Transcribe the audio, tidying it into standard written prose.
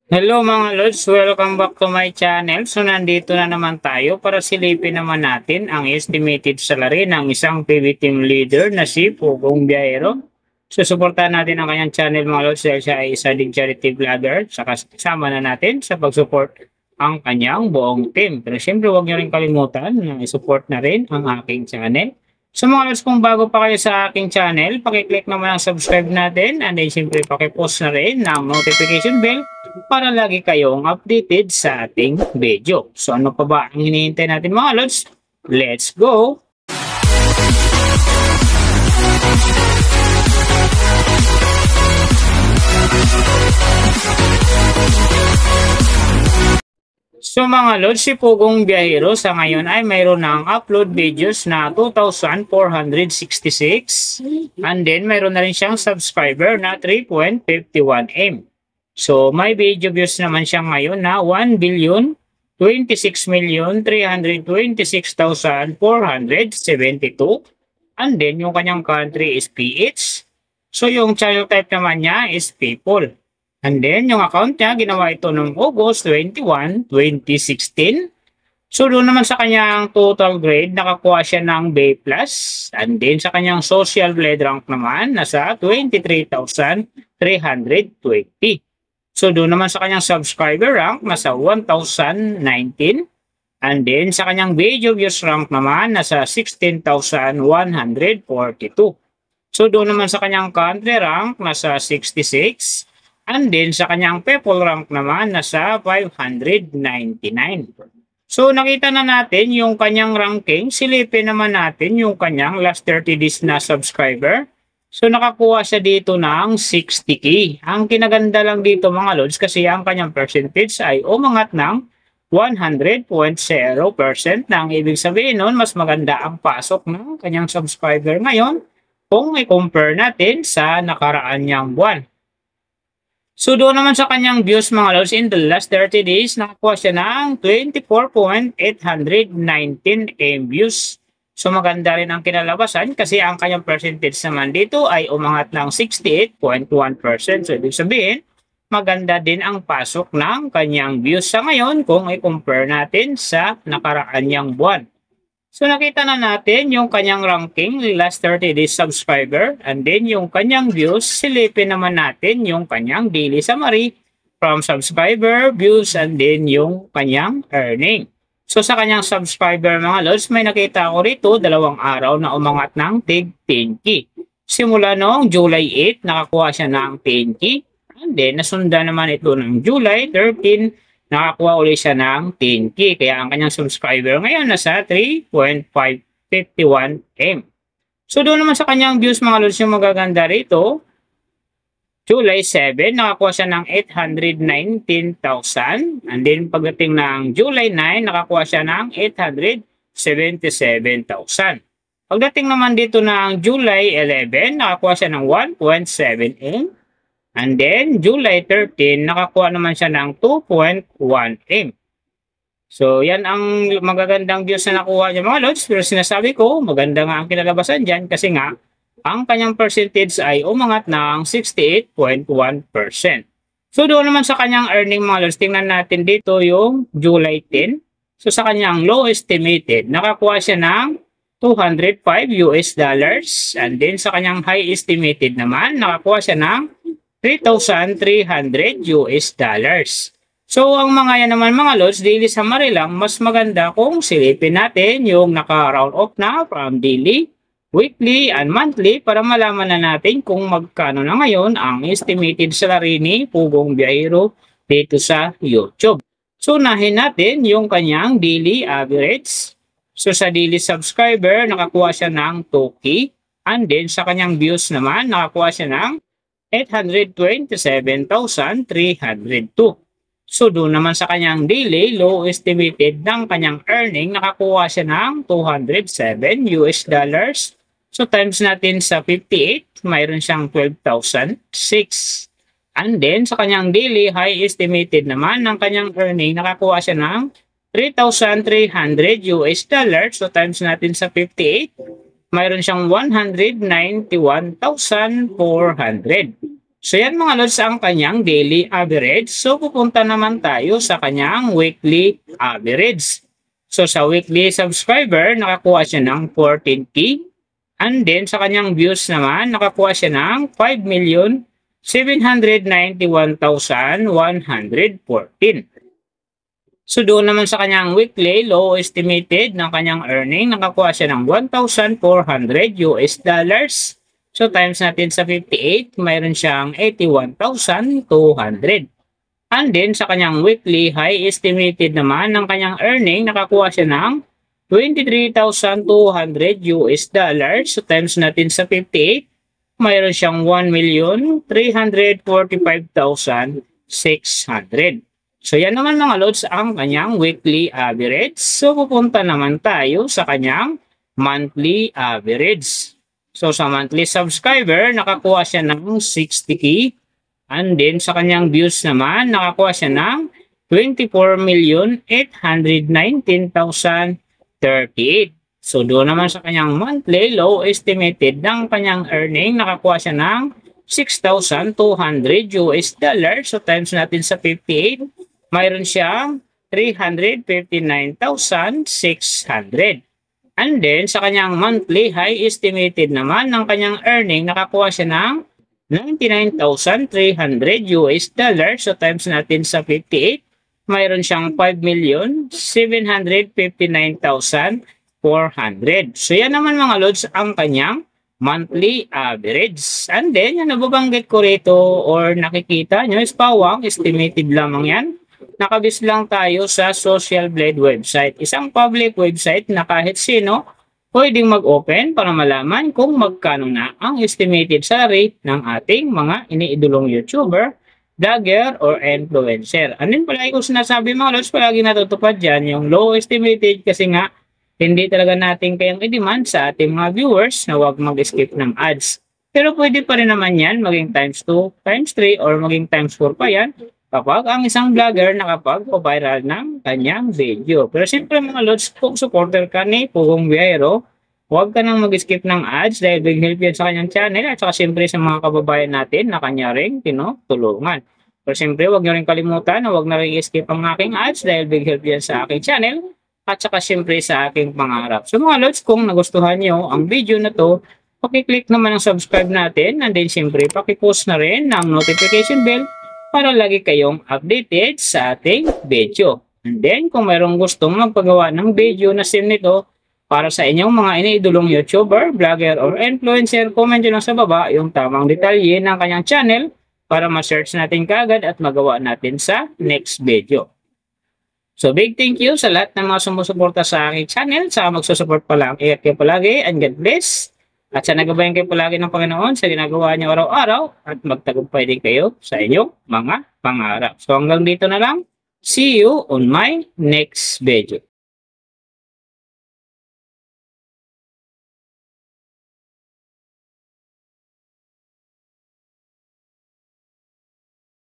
Hello mga Lods, welcome back to my channel. So nandito na naman tayo para silipin naman natin ang estimated salary ng isang PB team leader na si Pugong Biyahero. So suportahan natin ang kanyang channel mga Lods dahil siya ay isa ding charity vlogger. Saka kasama na natin sa pag-support ang kanyang buong team. Pero siyempre huwag niyo rin kalimutan na i-support na rin ang aking channel. So mga Lods, kung bago pa kayo sa aking channel, pakiclick naman ang subscribe natin and then siyempre pakipost na rin ng notification bell para lagi kayong updated sa ating video. So ano pa ba ang hinihintay natin mga Lods? Let's go! So mga Lods, si Pugong Biyahero sa ngayon ay mayroon ng upload videos na 2,466 and then mayroon na rin siyang subscriber na 3.51M. So may video views naman siya ngayon na 1,026,326,472 and then yung kanyang country is PH. So yung channel type naman niya is people. And then, yung account niya, ginawa ito noong August 21, 2016. So, doon naman sa kanyang total grade, nakakuha siya ng B+. And then, sa kanyang social blade rank naman, nasa 23,320. So, doon naman sa kanyang subscriber rank, nasa 1,019. And then, sa kanyang video views rank naman, nasa 16,142. So, doon naman sa kanyang country rank, nasa 66. And then sa kanyang people rank naman nasa 599. So nakita na natin yung kanyang ranking. Silipin naman natin yung kanyang last 30 days na subscriber. So nakakuha siya dito ng 60k. Ang kinaganda lang dito mga Lods kasi ang kanyang percentage ay umangat ng 100.0%. Nang ibig sabihin nun mas maganda ang pasok ng kanyang subscriber ngayon kung i-compare natin sa nakaraan niyang buwan. So doon naman sa kanyang views mga Lods, in the last 30 days, nakakuha siya ng 24,819 views. So maganda rin ang kinalabasan kasi ang kanyang percentage naman dito ay umangat ng 68.1%. So ibig sabihin, maganda din ang pasok ng kanyang views sa ngayon kung i-compare natin sa nakaraan niyang buwan. So nakita na natin yung kanyang ranking, last 30 days subscriber, and then yung kanyang views. Silipin naman natin yung kanyang daily summary from subscriber, views, and then yung kanyang earning. So sa kanyang subscriber mga Lods, may nakita ko rito 2 araw na umangat ng tig 10k. Simula noong July 8, nakakuha siya ng 10k. And then nasundan naman ito ng July 13, nakakuha ulit siya ng 10k. Kaya ang kanyang subscriber ngayon nasa 3.551M. So doon naman sa kanyang views mga Lods, yung magaganda rito, July 7, nakakuha siya ng 819,000. And then pagdating ng July 9, nakakuha siya ng 877,000. Pagdating naman dito ng July 11, nakakuha siya ng 1.7M. And then, July 13, nakakuha naman siya ng 2.1M. So, yan ang magagandang views na nakuha niya mga Lods. Pero sinasabi ko, maganda nga ang kinalabasan dyan kasi nga, ang kanyang percentage ay umangat ng 68.1%. So, doon naman sa kanyang earning mga Lods, tingnan natin dito yung July 10. So, sa kanyang low estimated, nakakuha siya ng $205. And then, sa kanyang high estimated naman, nakakuha siya ng $3,300. So, ang mga yan naman mga Lods, daily summary lang, mas maganda kung silipin natin yung naka-round off na from daily, weekly, and monthly para malaman na natin kung magkano na ngayon ang estimated salary ni Pugong Biyahero dito sa YouTube. So, unahin natin yung kanyang daily average. So, sa daily subscriber, nakakuha siya ng 2k. And then, sa kanyang views naman, nakakuha siya ng 827,302. So doon naman sa kanyang daily, low estimated ng kanyang earning, nakakuha siya ng $207. So times natin sa 58, mayroon siyang 12,006. And then sa kanyang daily, high estimated naman ng kanyang earning, nakakuha siya ng $3,300. So times natin sa 58, mayroon siyang 191,400. So yan mga lods ang kanyang daily average. So pupunta naman tayo sa kanyang weekly average. So sa weekly subscriber, nakakuha siya ng 14K. And then sa kanyang views naman, nakakuha siya ng 5,791,114. So doon naman sa kanyang weekly low estimated ng kanyang earning, nakakuha siya ng 1,400 US dollars. So times natin sa 58, mayroon siyang 81,200. And then sa kanyang weekly high estimated naman ng kanyang earning, nakakuha siya ng 23,200 US dollars. So times natin sa 58, mayroon siyang 1,345,600. So yan naman mga lods ang kanyang weekly average. So pupunta naman tayo sa kanyang monthly average. So sa monthly subscriber, nakakuha siya ng 60K. And then sa kanyang views naman, nakakuha siya ng 24,819,038. So doon naman sa kanyang monthly low estimated ng kanyang earning, nakakuha siya ng 6,200 US dollars. So times natin sa 58, mayroon siyang 359,600. And then, sa kanyang monthly high estimated naman ng kanyang earning, nakakuha siya ng 99,300 US dollars. So times natin sa 58, mayroon siyang 5,759,400. So yan naman mga lods ang kanyang monthly average. And then, yung nababanggit ko rito or nakikita nyo is pawang estimated lamang yan. Nakabis lang tayo sa Social Blade website. Isang public website na kahit sino pwedeng mag-open para malaman kung magkano na ang estimated salary ng ating mga iniidolong YouTuber, vlogger, or influencer. And then palagi ko sinasabi mga lods, palagi natutupad dyan yung low estimated kasi nga hindi talaga natin kayang i-demand sa ating mga viewers na huwag mag-skip ng ads. Pero pwede pa rin naman yan maging times 2, times 3, or maging times 4 pa yan kapag ang isang vlogger nakapag-viral ng kanyang video. Pero siyempre mga lods, kung supporter ka ni Pugong Biyahero, huwag ka nang mag-skip ng ads dahil big help yan sa kanyang channel at saka siyempre sa mga kababayan natin na kanya rin tinutulungan. Pero siyempre huwag nyo rin kalimutan na huwag na rin skip ang aking ads dahil big help yan sa aking channel at saka siyempre sa aking pangarap. So mga lods, kung nagustuhan nyo ang video na to, pakiclick naman ang subscribe natin and then siyempre pakipost na rin ng notification bell para lagi kayong updated sa ating video. And then, kung mayroong gustong magpagawa ng video na sim nito para sa inyong mga iniidolong YouTuber, vlogger, or influencer, comment nyo lang sa baba yung tamang detalye ng kanyang channel para ma-search natin kagad at magawa natin sa next video. So, big thank you sa lahat ng mga sumusuporta sa aking channel. Sa magsusupport pala, ingat kayo palagi and God bless. At sana gabayan kayo palagi ng Panginoon sa ginagawa niyo araw-araw at magtagumpay din kayo sa inyong mga pangarap. So hanggang dito na lang. See you on my next video.